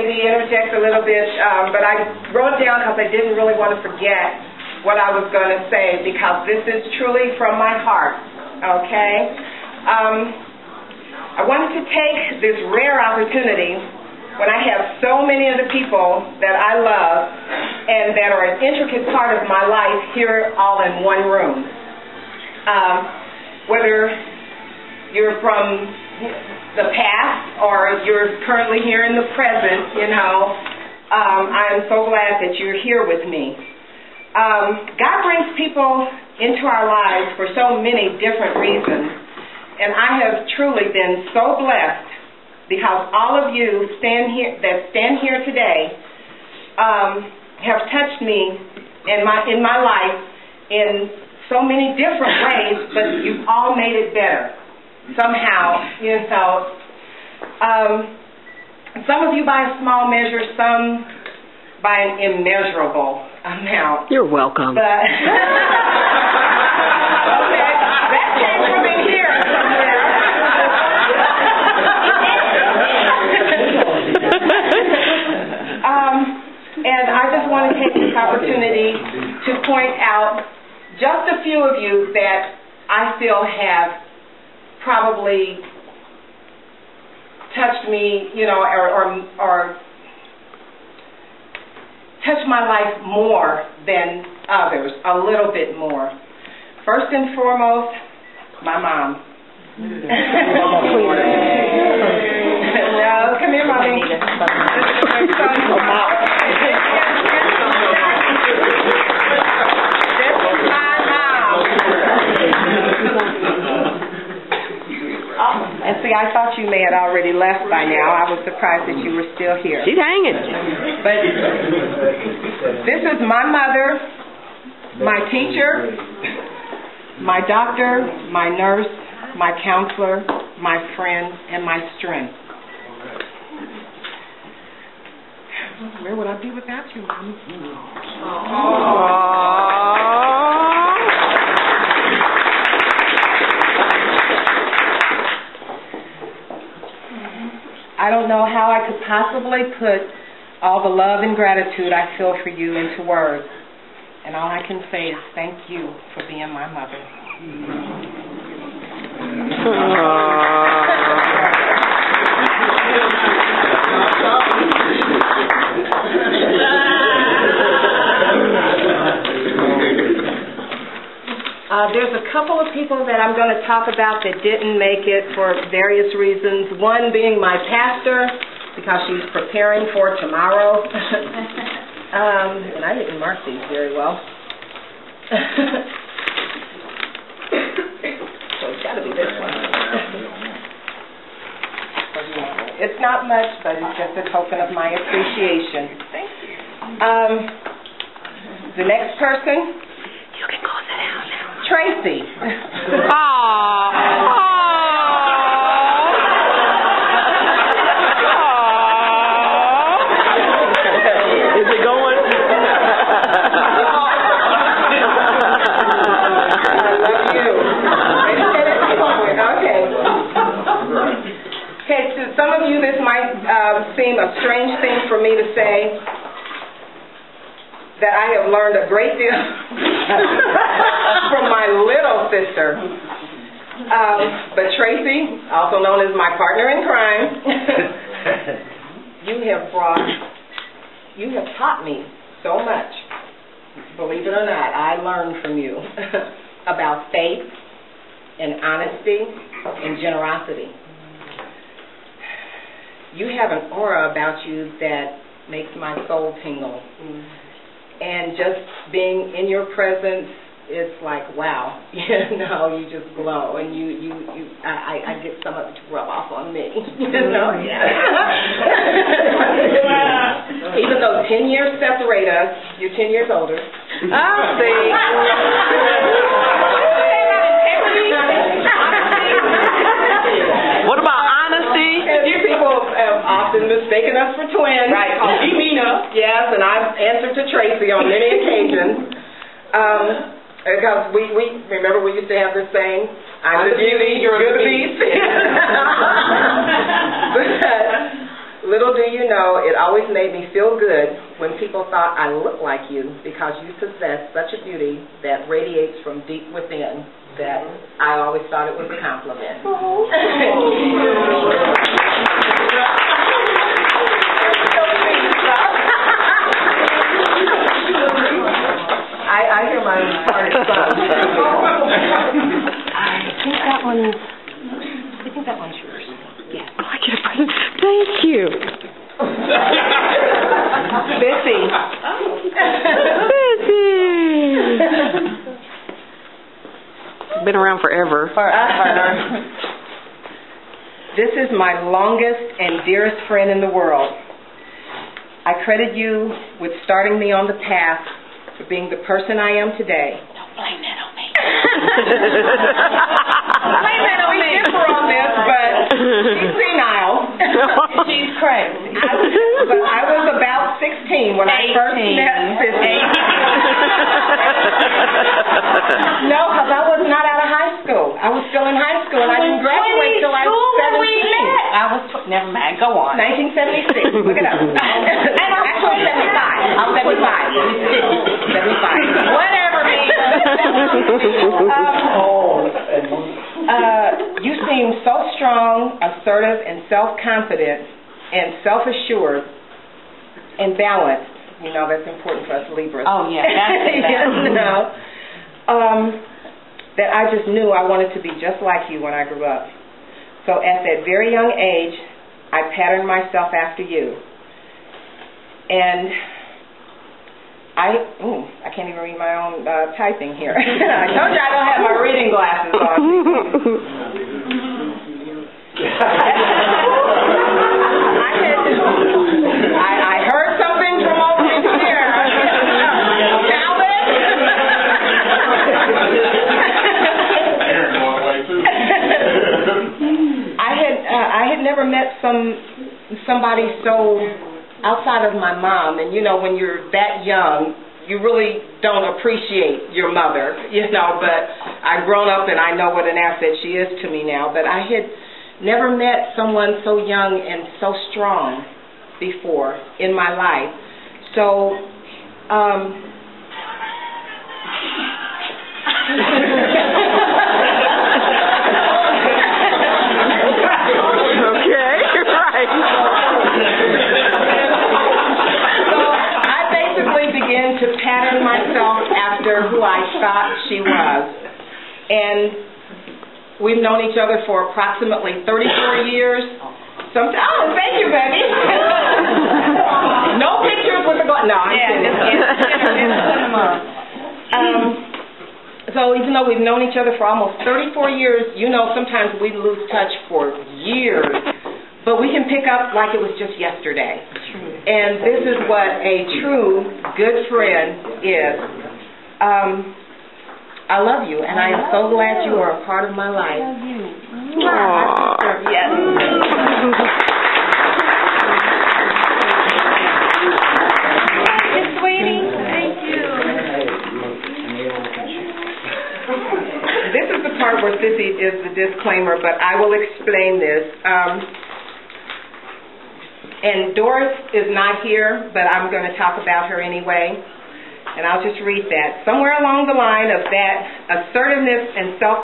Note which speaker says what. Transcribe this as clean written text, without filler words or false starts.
Speaker 1: maybe interject a little bit, but I wrote it down because I didn't really want to forget what I was going to say, because this is truly from my heart, okay? I wanted to take this rare opportunity when I have so many of the people that I love and that are an intricate part of my life here all in one room. Whether you're from the past or you're currently here in the present, you know, I'm so glad that you're here with me. God brings people into our lives for so many different reasons, and I have truly been so blessed because all of you stand here today have touched me in my life in so many different ways, but you've all made it better somehow, you know. Some of you by a small measure, some by an immeasurable amount.
Speaker 2: You're welcome.
Speaker 1: But okay, that came from in here somewhere. And I just want to take this opportunity to point out just a few of you that I feel have probably touched me, you know, or touched my life more than others, a little bit more. First and foremost, my mom. No, come here, Mommy. And see, I thought you may have already left by now. I was surprised that you were still here.
Speaker 2: She's hanging.
Speaker 1: But this is my mother, my teacher, my doctor, my nurse, my counselor, my friend, and my strength. Where would I be without you, Mommy? I don't know how I could possibly put all the love and gratitude I feel for you into words. And all I can say is thank you for being my mother. There's a couple of people that I'm going to talk about that didn't make it for various reasons. One being my pastor, because she's preparing for tomorrow. And I didn't mark these very well. So it's got to be this one. It's not much, but it's just a token of my appreciation. Thank you. The next person.
Speaker 2: You can go sit down now.
Speaker 1: Tracy.
Speaker 2: Is it going?
Speaker 1: I love you. Okay, to some of you this might seem a strange thing for me to say, that I have learned a great deal from my little sister. But Tracy, also known as my partner in crime, you have taught me so much. Believe it or not, I learned from you about faith and honesty and generosity. You have an aura about you that makes my soul tingle. And just being in your presence, it's like, wow, you know, you just glow, and I get some of it to rub off on me, you know. Even though 10 years separate us, you're 10 years older. Oh, see.
Speaker 2: What about honesty?
Speaker 1: You people have often mistaken us for twins.
Speaker 2: Right.
Speaker 1: Meno. Yes, and I've answered to Tracy on many occasions. Because we remember we used to have this saying, I'm the beauty, you're the beast. Little do you know, it always made me feel good when people thought I looked like you because you possess such a beauty that radiates from deep within that I always thought it was a compliment. I hear my heart son. I think that one's yours.
Speaker 2: Yeah. Oh, I get a present. Thank you.
Speaker 1: Bissy.
Speaker 2: Bissy. Been around forever.
Speaker 1: This is my longest and dearest friend in the world. I credit you with starting me on the path for being the person I am today.
Speaker 2: Don't blame that on me.
Speaker 1: Blame that on me. We differ on this, but she's senile.
Speaker 2: She's crazy.
Speaker 1: But I was about 16 when I first met Sissy. No, because I was not out of high school. I was still in high school, and I didn't graduate till I was 17.
Speaker 2: Never mind. Go on.
Speaker 1: 1976. Look it up. And actually, 75. I'm 75. 75. Whatever, me. You seem so strong, assertive, and self-confident, and self-assured, and balanced. You know, that's important for us Libras.
Speaker 2: Oh, yeah. That's
Speaker 1: you know, that I just knew I wanted to be just like you when I grew up. So at that very young age, I patterned myself after you. And I can't even read my own typing here. I told you I don't have my reading glasses on. I heard something from over here. I had never met somebody so outside of my mom, and you know, when you're that young, you really don't appreciate your mother, you know, but I've grown up and I know what an asset she is to me now, but I had never met someone so young and so strong before in my life. So, to pattern myself after who I thought she was. And we've known each other for approximately 34 years. Thank you, baby. No pictures with the glass. No, I'm kidding. So even though we've known each other for almost 34 years, you know, sometimes we lose touch for years. But we can pick up like it was just yesterday. And this is what a true good friend is. I love you, and I am so glad you are a part of my life. I love you. Yes.
Speaker 2: Sweetie, thank you.
Speaker 1: This is the part where Sissy is the disclaimer, but I will explain this. And Doris is not here, but I'm going to talk about her anyway. And I'll just read that. Somewhere along the line of that assertiveness and self